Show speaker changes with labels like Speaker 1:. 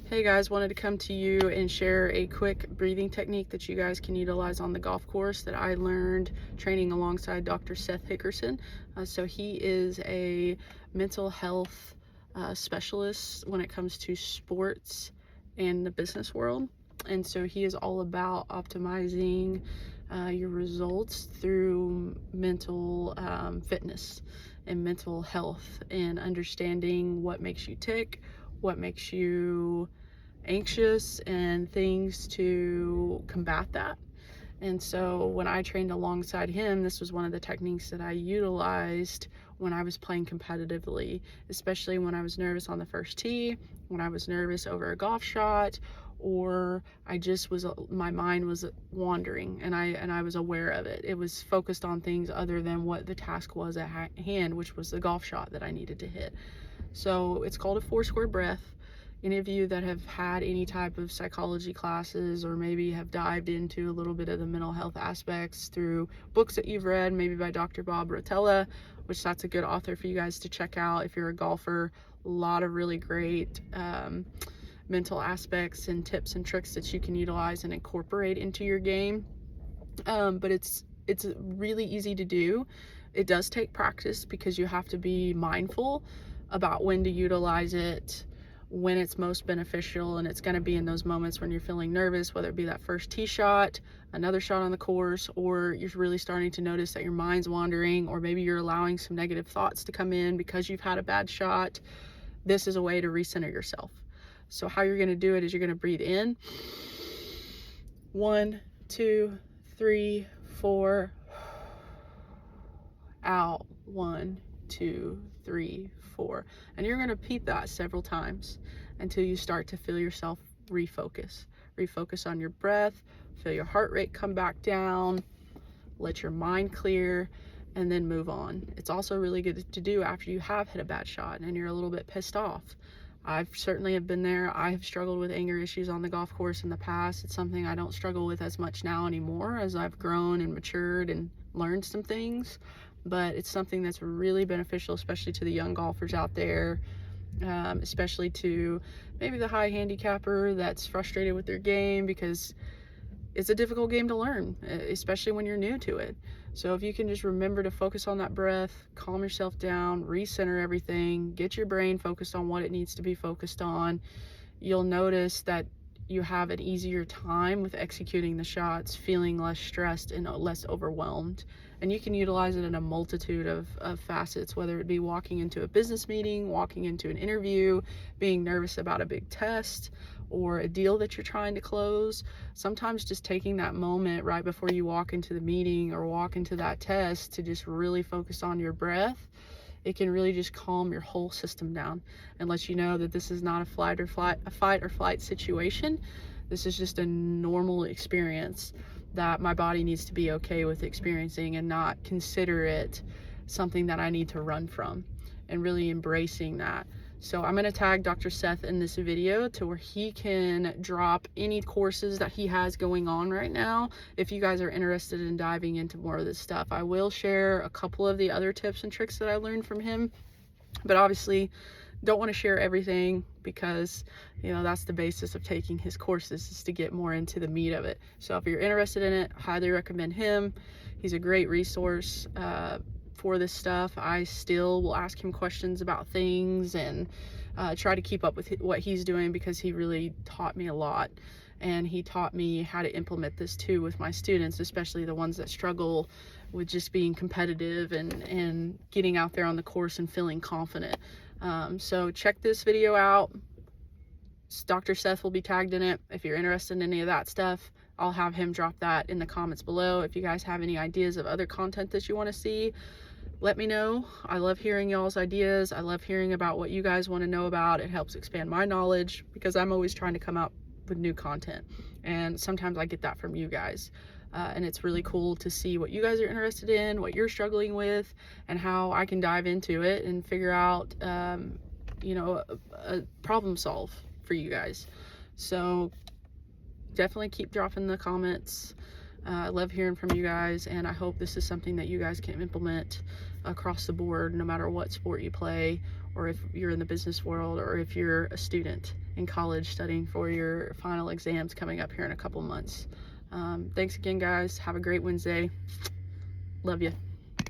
Speaker 1: Hey guys, wanted to come to you and share a quick breathing technique that you guys can utilize on the golf course that I learned training alongside Dr. Seth Hickerson. So he is a mental health specialist when it comes to sports and the business world. And so he is all about optimizing your results through mental fitness and mental health and understanding what makes you tick, what makes you anxious, and things to combat that. And so when I trained alongside him, this was one of the techniques that I utilized when I was playing competitively, especially when I was nervous on the first tee, when I was nervous over a golf shot, or I just was, my mind was wandering and I was aware of it. It was focused on things other than what the task was at hand, which was the golf shot that I needed to hit. So it's called a 4-square breath. Any of you that have had any type of psychology classes or maybe have dived into a little bit of the mental health aspects through books that you've read, maybe by Dr. Bob Rotella, which that's a good author for you guys to check out if you're a golfer. A lot of really great mental aspects and tips and tricks that you can utilize and incorporate into your game. But it's really easy to do. It does take practice because you have to be mindful about when to utilize it, when it's most beneficial, and it's going to be in those moments when you're feeling nervous, whether it be that first tee shot, another shot on the course, or you're really starting to notice that your mind's wandering, or maybe you're allowing some negative thoughts to come in because you've had a bad shot. This is a way to recenter yourself. So how you're going to do it is you're going to breathe in 1, 2, 3, 4, out 1, 2, 3, 4, and you're going to repeat that several times until you start to feel yourself refocus on your breath, feel your heart rate come back down, let your mind clear, and then move on. It's also really good to do after you have hit a bad shot and you're a little bit pissed off. I've certainly have been there. I have struggled with anger issues on the golf course in the past. It's something I don't struggle with as much now anymore as I've grown and matured and learned some things, but it's something that's really beneficial, especially to the young golfers out there, especially to maybe the high handicapper that's frustrated with their game, because it's a difficult game to learn, especially when you're new to it. So if you can just remember to focus on that breath, calm yourself down, recenter everything, get your brain focused on what it needs to be focused on, you'll notice that you have an easier time with executing the shots, feeling less stressed and less overwhelmed. And you can utilize it in a multitude of facets, whether it be walking into a business meeting, walking into an interview, being nervous about a big test or a deal that you're trying to close. Sometimes just taking that moment right before you walk into the meeting or walk into that test to just really focus on your breath, it can really just calm your whole system down and let you know that this is not a fight or flight situation. This is just a normal experience that my body needs to be okay with experiencing and not consider it something that I need to run from, and really embracing that. So I'm going to tag Dr. Seth in this video to where he can drop any courses that he has going on right now if you guys are interested in diving into more of this stuff. I will share a couple of the other tips and tricks that I learned from him, but obviously don't want to share everything because, you know, that's the basis of taking his courses, is to get more into the meat of it. So if you're interested in it, highly recommend him. He's a great resource for this stuff. I still will ask him questions about things and try to keep up with what he's doing, because he really taught me a lot, and he taught me how to implement this too with my students, especially the ones that struggle with just being competitive and getting out there on the course and feeling confident. So check this video out. Dr. Seth will be tagged in it. If you're interested in any of that stuff, I'll have him drop that in the comments below. If you guys have any ideas of other content that you want to see, let me know. I love hearing y'all's ideas. I love hearing about what you guys want to know about. It helps expand my knowledge because I'm always trying to come out with new content, and sometimes I get that from you guys. And it's really cool to see what you guys are interested in, what you're struggling with, and how I can dive into it and figure out, you know, a problem solve for you guys. So definitely keep dropping the comments. I love hearing from you guys, and I hope this is something that you guys can implement across the board, no matter what sport you play or if you're in the business world, or if you're a student in college studying for your final exams coming up here in a couple months. Thanks again, guys. Have a great Wednesday. Love you.